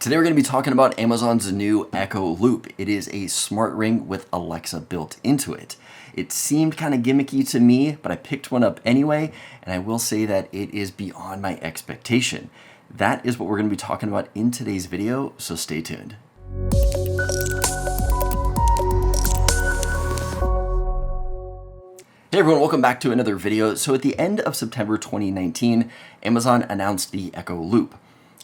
Today we're going to be talking about Amazon's new Echo Loop. It is a smart ring with Alexa built into it. It seemed kind of gimmicky to me, but I picked one up anyway, and I will say that it is beyond my expectation. That is what we're going to be talking about in today's video, so stay tuned. Hey everyone, welcome back to another video. So at the end of September 2019, Amazon announced the Echo Loop.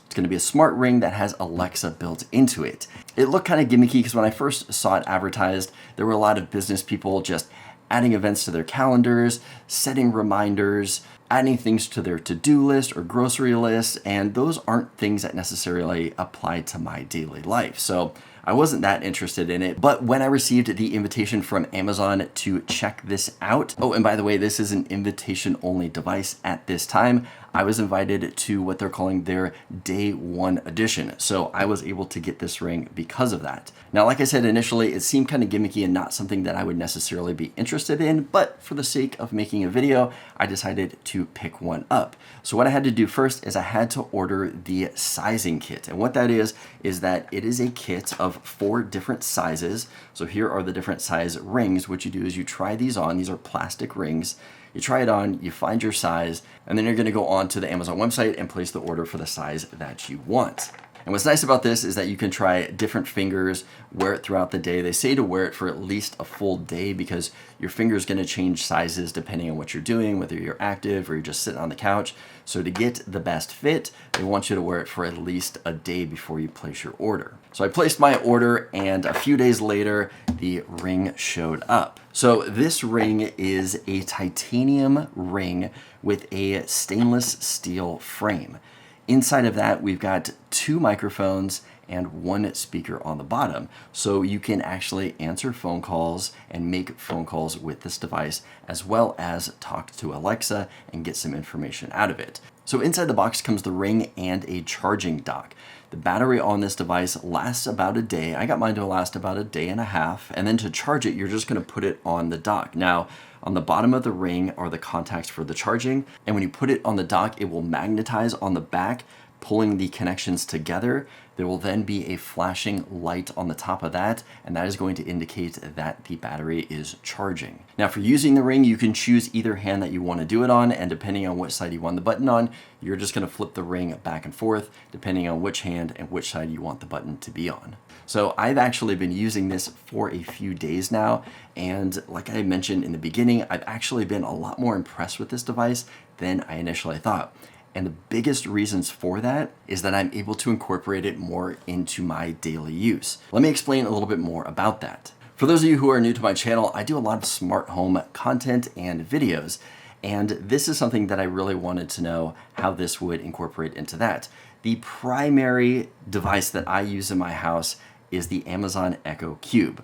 It's going to be a smart ring that has Alexa built into it. It looked kind of gimmicky because when I first saw it advertised, there were a lot of business people just adding events to their calendars, setting reminders, adding things to their to-do list or grocery list, and those aren't things that necessarily apply to my daily life. So I wasn't that interested in it, but when I received the invitation from Amazon to check this out, oh, and by the way, this is an invitation-only device at this time, I was invited to what they're calling their Day 1 edition. So I was able to get this ring because of that. Now, like I said initially, it seemed kind of gimmicky and not something that I would necessarily be interested in, but for the sake of making a video, I decided to pick one up. So what I had to do first is I had to order the sizing kit. And what that is that it is a kit of 4 different sizes. So here are the different size rings. What you do is you try these on. These are plastic rings. You try it on, you find your size, and then you're going to go on to the Amazon website and place the order for the size that you want. And what's nice about this is that you can try different fingers, wear it throughout the day. They say to wear it for at least a full day because your finger is going to change sizes depending on what you're doing, whether you're active or you're just sitting on the couch. So to get the best fit, they want you to wear it for at least a day before you place your order. So I placed my order and a few days later, the ring showed up. So this ring is a titanium ring with a stainless steel frame. Inside of that, we've got 2 microphones and 1 speaker on the bottom. So you can actually answer phone calls and make phone calls with this device, as well as talk to Alexa and get some information out of it. So inside the box comes the ring and a charging dock. The battery on this device lasts about a day. I got mine to last about a day and a half. And then to charge it, you're just gonna put it on the dock. Now, on the bottom of the ring are the contacts for the charging. And when you put it on the dock, it will magnetize on the back, pulling the connections together. There will then be a flashing light on the top of that, and that is going to indicate that the battery is charging. Now for using the ring, you can choose either hand that you want to do it on, and depending on which side you want the button on, you're just going to flip the ring back and forth, depending on which hand and which side you want the button to be on. So I've actually been using this for a few days now, and like I mentioned in the beginning, I've actually been a lot more impressed with this device than I initially thought. And the biggest reasons for that is that I'm able to incorporate it more into my daily use. Let me explain a little bit more about that. For those of you who are new to my channel, I do a lot of smart home content and videos, and this is something that I really wanted to know how this would incorporate into that. The primary device that I use in my house is the Amazon Echo Cube.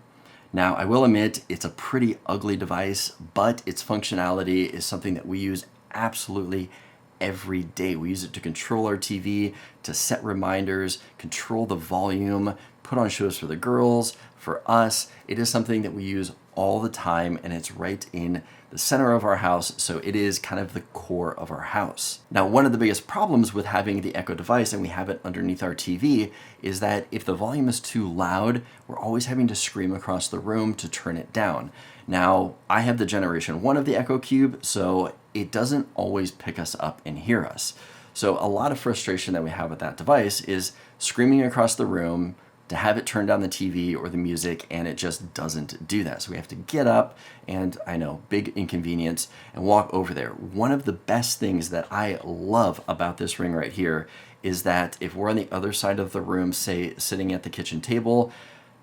Now, I will admit it's a pretty ugly device, but its functionality is something that we use absolutely every day. We use it to control our TV, to set reminders, control the volume, put on shows for the girls, for us. It is something that we use all the time, and it's right in the center of our house, so it is kind of the core of our house. Now, one of the biggest problems with having the Echo device, and we have it underneath our TV, is that if the volume is too loud, we're always having to scream across the room to turn it down. Now, I have the Generation 1 of the Echo Cube, so it doesn't always pick us up and hear us. So a lot of frustration that we have with that device is screaming across the room to have it turn down the TV or the music, and it just doesn't do that. So we have to get up, and I know, big inconvenience, and walk over there. One of the best things that I love about this ring right here is that if we're on the other side of the room, say sitting at the kitchen table,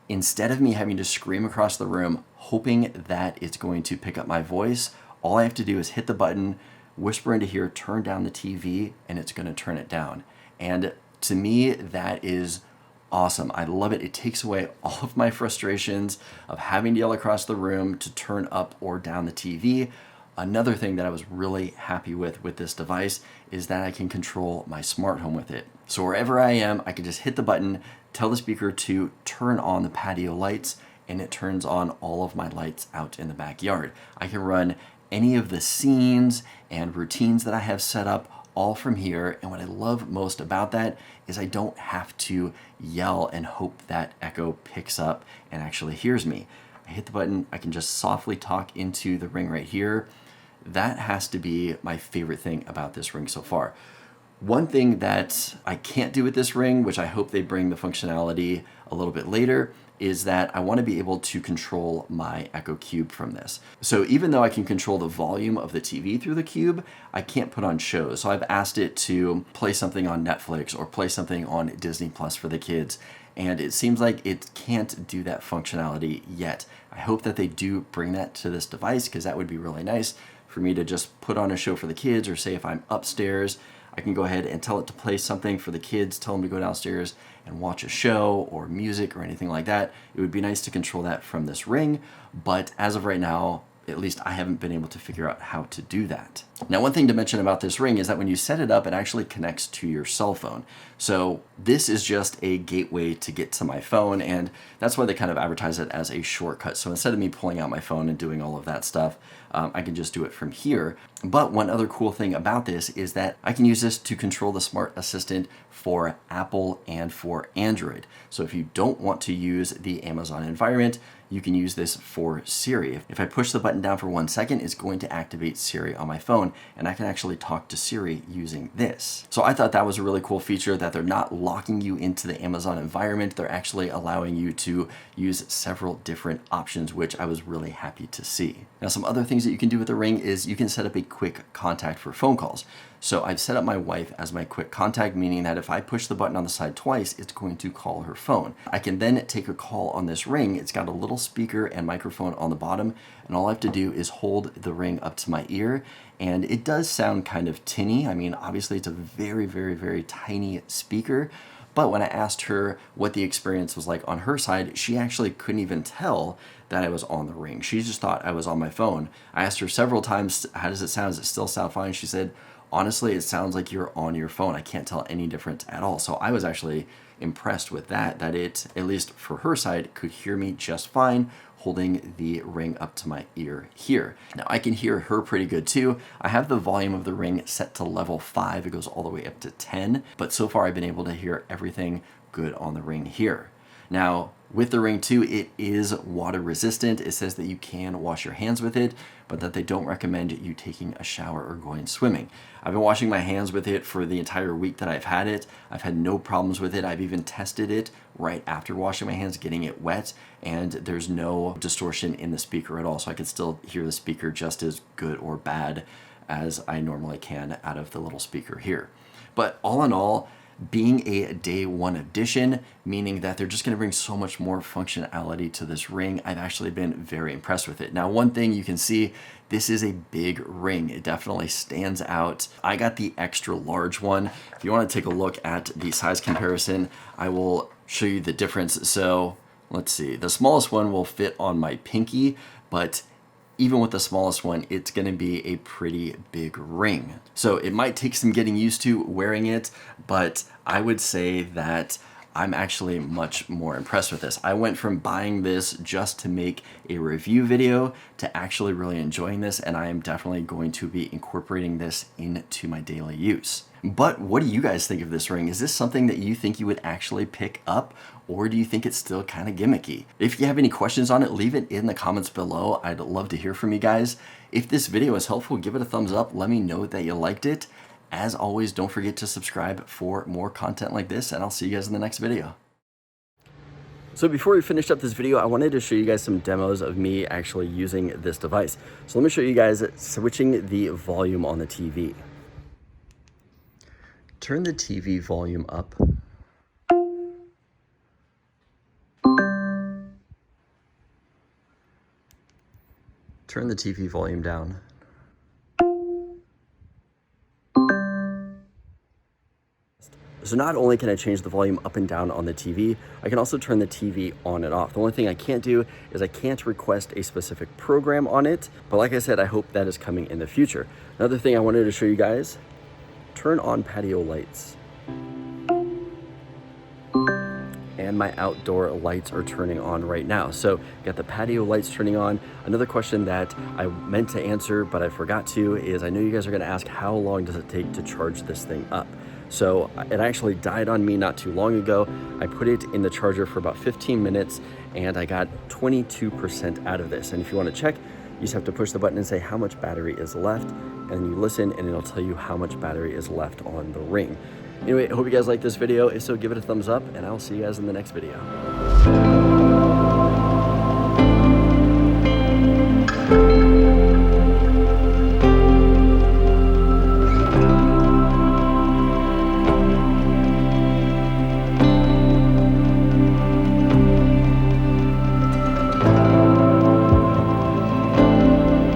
instead of me having to scream across the room, hoping that it's going to pick up my voice, all I have to do is hit the button, whisper into here, turn down the TV, and it's going to turn it down. And to me, that is awesome. I love it. It takes away all of my frustrations of having to yell across the room to turn up or down the TV. Another thing that I was really happy with this device is that I can control my smart home with it. So wherever I am, I can just hit the button, tell the speaker to turn on the patio lights, and it turns on all of my lights out in the backyard. I can run any of the scenes and routines that I have set up all from here. And what I love most about that is I don't have to yell and hope that Echo picks up and actually hears me. I hit the button, I can just softly talk into the Ring right here. That has to be my favorite thing about this Ring so far. One thing that I can't do with this Ring, which I hope they bring the functionality a little bit later, is that I want to be able to control my Echo Cube from this. So even though I can control the volume of the TV through the Cube, I can't put on shows. So I've asked it to play something on Netflix or play something on Disney Plus for the kids, and it seems like it can't do that functionality yet. I hope that they do bring that to this device, because that would be really nice for me to just put on a show for the kids, or say if I'm upstairs, I can go ahead and tell it to play something for the kids, tell them to go downstairs and watch a show or music or anything like that. It would be nice to control that from this Ring, but as of right now, at least I haven't been able to figure out how to do that. Now, one thing to mention about this Ring is that when you set it up, it actually connects to your cell phone. So this is just a gateway to get to my phone, and that's why they kind of advertise it as a shortcut. So instead of me pulling out my phone and doing all of that stuff, I can just do it from here. But one other cool thing about this is that I can use this to control the Smart Assistant for Apple and for Android. So if you don't want to use the Amazon environment, you can use this for Siri. If I push the button down for 1 second, it's going to activate Siri on my phone, and I can actually talk to Siri using this. So I thought that was a really cool feature, that they're not locking you into the Amazon environment. They're actually allowing you to use several different options, which I was really happy to see. Now, some other things that you can do with the Ring is you can set up a quick contact for phone calls. So I've set up my wife as my quick contact, meaning that if I push the button on the side twice, it's going to call her phone. I can then take a call on this Ring. It's got a little speaker and microphone on the bottom, and all I have to do is hold the Ring up to my ear, and it does sound kind of tinny. I mean, obviously it's a very, very, very tiny speaker, but when I asked her what the experience was like on her side, she actually couldn't even tell that I was on the Ring. She just thought I was on my phone. I asked her several times, how does it sound? Does it still sound fine? She said, honestly, it sounds like you're on your phone. I can't tell any difference at all. So I was actually impressed with that it, at least for her side, could hear me just fine holding the Ring up to my ear here. Now I can hear her pretty good too. I have the volume of the Ring set to level 5. It goes all the way up to 10, but so far I've been able to hear everything good on the Ring here. Now, with the Ring 2, it is water resistant. It says that you can wash your hands with it, but that they don't recommend you taking a shower or going swimming. I've been washing my hands with it for the entire week that I've had it. I've had no problems with it. I've even tested it right after washing my hands, getting it wet, and there's no distortion in the speaker at all. So I can still hear the speaker just as good or bad as I normally can out of the little speaker here. But all in all, being a day one addition, meaning that they're just going to bring so much more functionality to this Ring, I've actually been very impressed with it. Now, one thing you can see, this is a big Ring. It definitely stands out. I got the extra large one. If you want to take a look at the size comparison, I will show you the difference. So let's see, the smallest one will fit on my pinky, but even with the smallest one, it's gonna be a pretty big Ring. So it might take some getting used to wearing it, but I would say that I'm actually much more impressed with this. I went from buying this just to make a review video to actually really enjoying this, and I am definitely going to be incorporating this into my daily use. But what do you guys think of this Ring? Is this something that you think you would actually pick up, or do you think it's still kind of gimmicky? If you have any questions on it, leave it in the comments below. I'd love to hear from you guys. If this video is helpful, give it a thumbs up. Let me know that you liked it. As always, don't forget to subscribe for more content like this, and I'll see you guys in the next video. So before we finish up this video, I wanted to show you guys some demos of me actually using this device. So let me show you guys switching the volume on the TV. Turn the TV volume up. Turn the TV volume down. So not only can I change the volume up and down on the TV, I can also turn the TV on and off. The only thing I can't do is I can't request a specific program on it, but like I said, I hope that is coming in the future. Another thing I wanted to show you guys, turn on patio lights. and my outdoor lights are turning on right now. So got the patio lights turning on. Another question that I meant to answer, but I forgot to, is I know you guys are gonna ask how long does it take to charge this thing up? So it actually died on me not too long ago. I put it in the charger for about 15 minutes and I got 22% out of this. And if you wanna check, you just have to push the button and say how much battery is left, and you listen and it'll tell you how much battery is left on the Ring. Anyway, I hope you guys like this video. If so, give it a thumbs up and I'll see you guys in the next video.